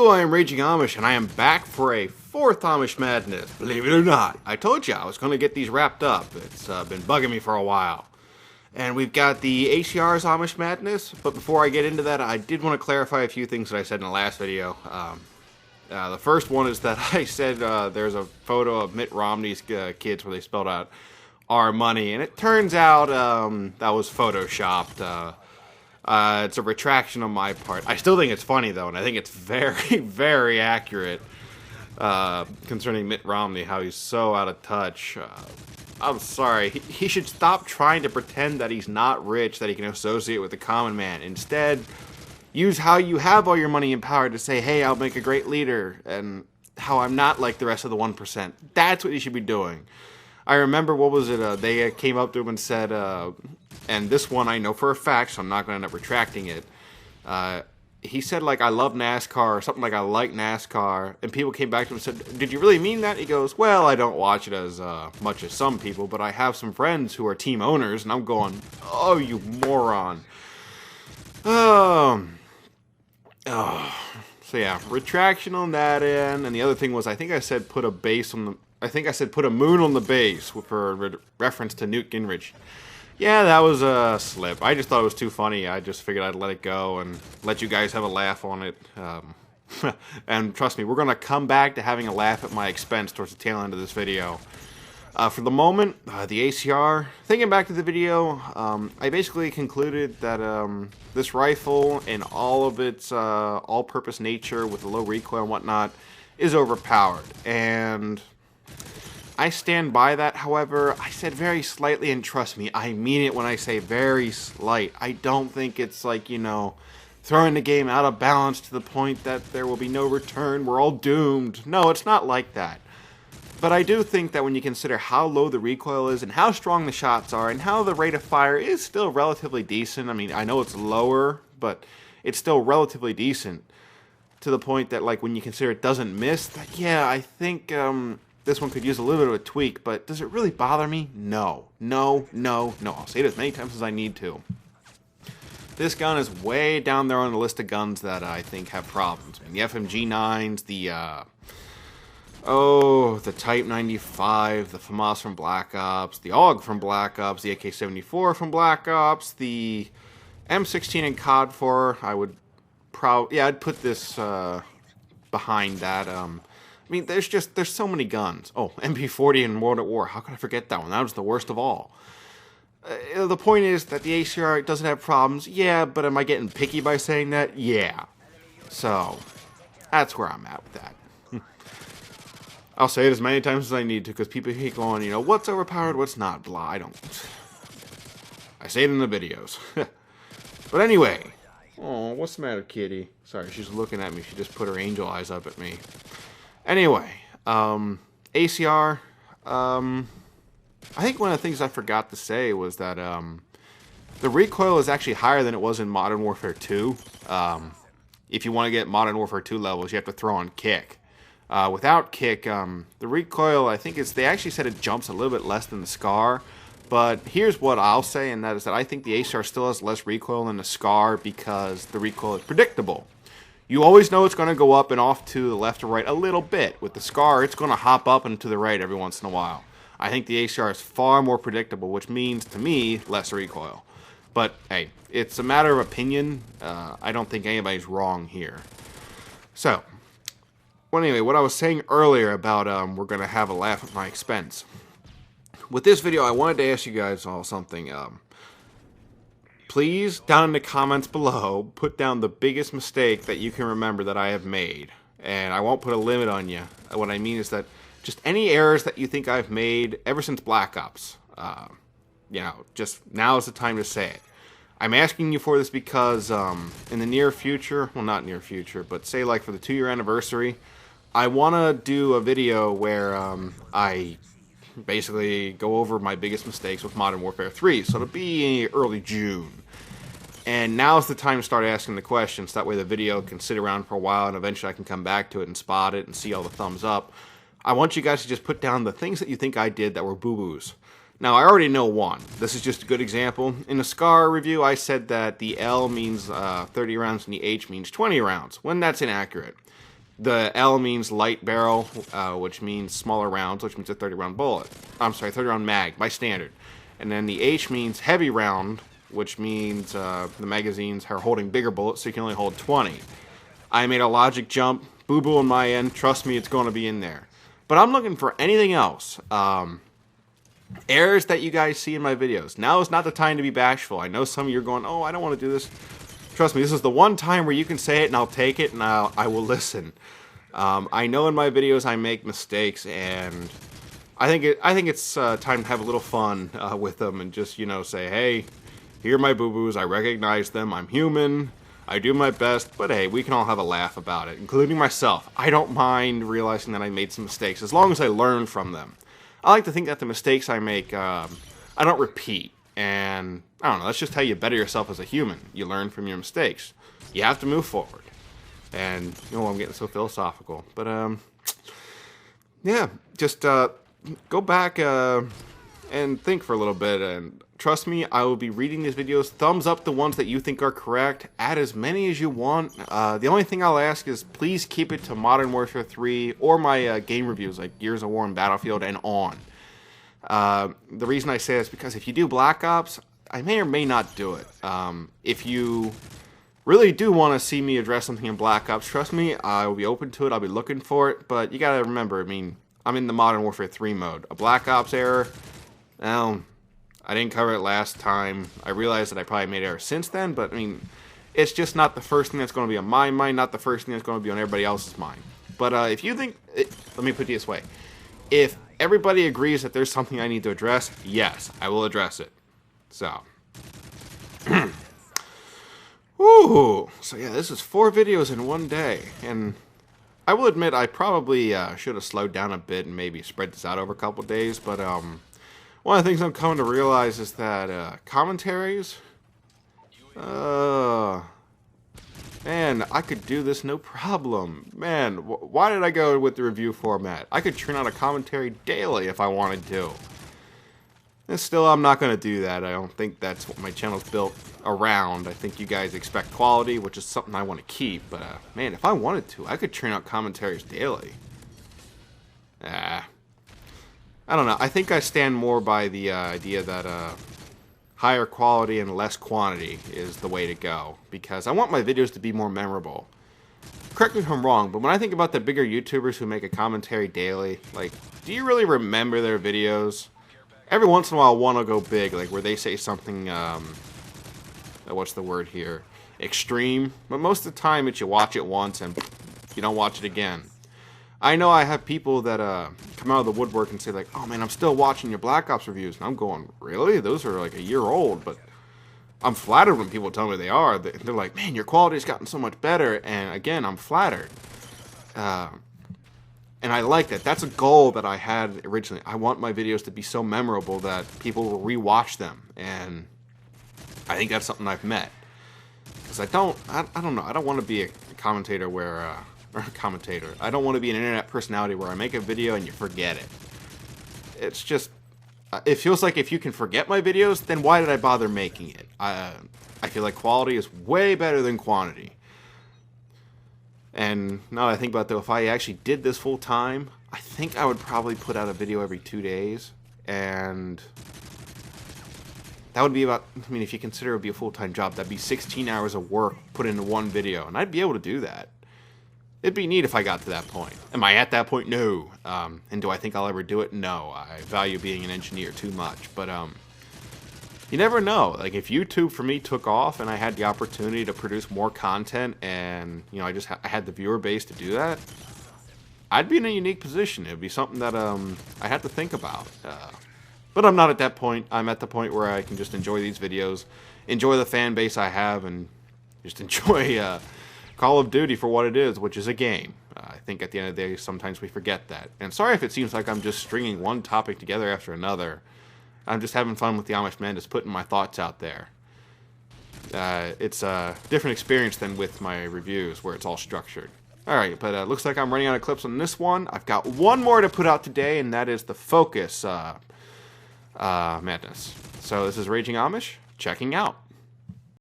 Hello, I am Raging Amish, and I am back for a fourth Amish Madness. Believe it or not, I told you I was going to get these wrapped up. It's been bugging me for a while. And we've got the ACR's Amish Madness, but before I get into that, I did want to clarify a few things that I said in the last video. The first one is that I said there's a photo of Mitt Romney's kids where they spelled out our money, and it turns out that was photoshopped. It's a retraction on my part. I still think it's funny, though, and I think it's very, very accurate concerning Mitt Romney, how he's so out of touch. I'm sorry. He should stop trying to pretend that he's not rich, that he can associate with the common man. Instead, use how you have all your money and power to say, hey, I'll make a great leader, and how I'm not like the rest of the 1%. That's what he should be doing. I remember, what was it, they came up to him and said, and this one I know for a fact, so I'm not going to end up retracting it. He said, like, I love NASCAR, or something like, I like NASCAR, and people came back to him and said, did you really mean that? He goes, well, I don't watch it as much as some people, but I have some friends who are team owners, and I'm going, oh, you moron. So yeah, retraction on that end, and the other thing was, I think I said put a base on the, I think I said put a moon on the base, for reference to Newt Gingrich. Yeah, that was a slip. I just thought it was too funny. I just figured I'd let it go and let you guys have a laugh on it. And trust me, we're going to come back to having a laugh at my expense towards the tail end of this video. For the moment, the ACR, thinking back to the video, I basically concluded that this rifle and all of its all-purpose nature with the low recoil and whatnot is overpowered. And I stand by that. However, I said very slightly, and trust me, I mean it when I say very slight. I don't think it's like, you know, throwing the game out of balance to the point that there will be no return, we're all doomed. No, it's not like that. But I do think that when you consider how low the recoil is and how strong the shots are and how the rate of fire is still relatively decent. I mean, I know it's lower, but it's still relatively decent to the point that, like, when you consider it doesn't miss, that, yeah, I think this one could use a little bit of a tweak, but does it really bother me? No. No, no, no. I'll say it as many times as I need to. This gun is way down there on the list of guns that I think have problems. I mean, the FMG9s, the Type 95, the FAMAS from Black Ops, the AUG from Black Ops, the AK-74 from Black Ops, the M16 and COD 4, I would I'd put this behind that. I mean, there's so many guns. Oh, MP40 in World at War. How could I forget that one? That was the worst of all. The point is that the ACR doesn't have problems. Yeah, but am I getting picky by saying that? Yeah. So, that's where I'm at with that. I'll say it as many times as I need to, because people keep going, you know, what's overpowered, what's not, blah. I say it in the videos. But anyway. Oh, what's the matter, kitty? Sorry, she's looking at me. She just put her angel eyes up at me. Anyway, ACR, I think one of the things I forgot to say was that the recoil is actually higher than it was in Modern Warfare 2. If you want to get Modern Warfare 2 levels, you have to throw on kick. Without kick, the recoil, I think they actually said it jumps a little bit less than the SCAR. But here's what I'll say, and that is that I think the ACR still has less recoil than the SCAR because the recoil is predictable. You always know it's going to go up and off to the left or right a little bit. With the SCAR, it's going to hop up and to the right every once in a while. I think the ACR is far more predictable, which means, to me, less recoil. But, hey, it's a matter of opinion. I don't think anybody's wrong here. So, well, anyway, what I was saying earlier about we're going to have a laugh at my expense. With this video, I wanted to ask you guys all something. Please, down in the comments below, put down the biggest mistake that you can remember that I have made. And I won't put a limit on you. What I mean is that just any errors that you think I've made ever since Black Ops. You know, just now is the time to say it. I'm asking you for this because in the near future, well, not near future, but say like for the 2-year anniversary, I want to do a video where I basically go over my biggest mistakes with Modern Warfare 3. So it'll be early June. And now's the time to start asking the questions. That way the video can sit around for a while and eventually I can come back to it and spot it and see all the thumbs up. I want you guys to just put down the things that you think I did that were boo-boos. Now, I already know one. This is just a good example. In the SCAR review, I said that the L means 30 rounds and the H means 20 rounds, when that's inaccurate. The L means light barrel, which means smaller rounds, which means a 30-round bullet. I'm sorry, 30-round mag, by standard. And then the H means heavy round, which means the magazines are holding bigger bullets, so you can only hold 20. I made a logic jump, boo-boo on my end, trust me, it's going to be in there. But I'm looking for anything else. Errors that you guys see in my videos. Now is not the time to be bashful. I know some of you are going, oh, I don't want to do this. Trust me, this is the one time where you can say it and I'll take it and I will listen. I know in my videos I make mistakes, and I think it's time to have a little fun with them and just, you know, say, hey, here are my boo-boos, I recognize them, I'm human, I do my best, but hey, we can all have a laugh about it, including myself. I don't mind realizing that I made some mistakes, as long as I learn from them. I like to think that the mistakes I make, I don't repeat. And, I don't know, that's just how you better yourself as a human. You learn from your mistakes. You have to move forward. And, you know, I'm getting so philosophical. But, yeah, just go back and think for a little bit. And trust me, I will be reading these videos. Thumbs up the ones that you think are correct. Add as many as you want. The only thing I'll ask is please keep it to Modern Warfare 3 or my game reviews like Gears of War and Battlefield and on. The reason I say this is because if you do Black Ops, I may or may not do it. If you really do want to see me address something in Black Ops, trust me, I will be open to it. I'll be looking for it. But you gotta remember, I mean, I'm in the Modern Warfare 3 mode. A Black Ops error, well, I didn't cover it last time. I realized that I probably made errors since then, but I mean, it's just not the first thing that's going to be on my mind, not the first thing that's going to be on everybody else's mind. But if you think, let me put it this way. If everybody agrees that there's something I need to address, yes, I will address it. So. Woo! So yeah, this is 4 videos in one day. And I will admit I probably should have slowed down a bit and maybe spread this out over a couple days. But one of the things I'm coming to realize is that commentaries, man, I could do this no problem. Man, why did I go with the review format? I could turn out a commentary daily if I wanted to. And still, I'm not going to do that. I don't think that's what my channel's built around. I think you guys expect quality, which is something I want to keep. But, man, if I wanted to, I could turn out commentaries daily. I don't know. I think I stand more by the idea that higher quality and less quantity is the way to go, because I want my videos to be more memorable. Correct me if I'm wrong, but when I think about the bigger YouTubers who make a commentary daily, like, do you really remember their videos? Every once in a while, one will go big, like where they say something, what's the word here? Extreme. But most of the time, it's you watch it once and you don't watch it again. I know I have people that come out of the woodwork and say like, oh man, I'm still watching your Black Ops reviews. And I'm going, really? Those are like a year old. But I'm flattered when people tell me they are. They're like, man, your quality's gotten so much better. And again, I'm flattered. And I like that. That's a goal that I had originally. I want my videos to be so memorable that people will rewatch them. And I think that's something I've met. Because I don't know. I don't want to be a commentator where... or a commentator. I don't want to be an internet personality where I make a video and you forget it. It's just... it feels like if you can forget my videos, then why did I bother making it? I feel like quality is way better than quantity. And now that I think about it, though, if I actually did this full time, I think I would probably put out a video every 2 days. And that would be about, I mean, if you consider it would be a full-time job, that'd be 16 hours of work put into one video. And I'd be able to do that. It'd be neat if I got to that point. Am I at that point? No. And do I think I'll ever do it? No. I value being an engineer too much. But you never know. Like, if YouTube for me took off and I had the opportunity to produce more content and, you know, I had the viewer base to do that, I'd be in a unique position. It would be something that I had to think about. But I'm not at that point. I'm at the point where I can just enjoy these videos, enjoy the fan base I have, and just enjoy Call of Duty for what it is, which is a game. I think at the end of the day, sometimes we forget that. And sorry if it seems like I'm just stringing one topic together after another. I'm just having fun with the Amish Madness, putting my thoughts out there. It's a different experience than with my reviews, where it's all structured. Alright, but looks like I'm running out of clips on this one. I've got one more to put out today, and that is the Focus Madness. So this is Raging Amish, checking out.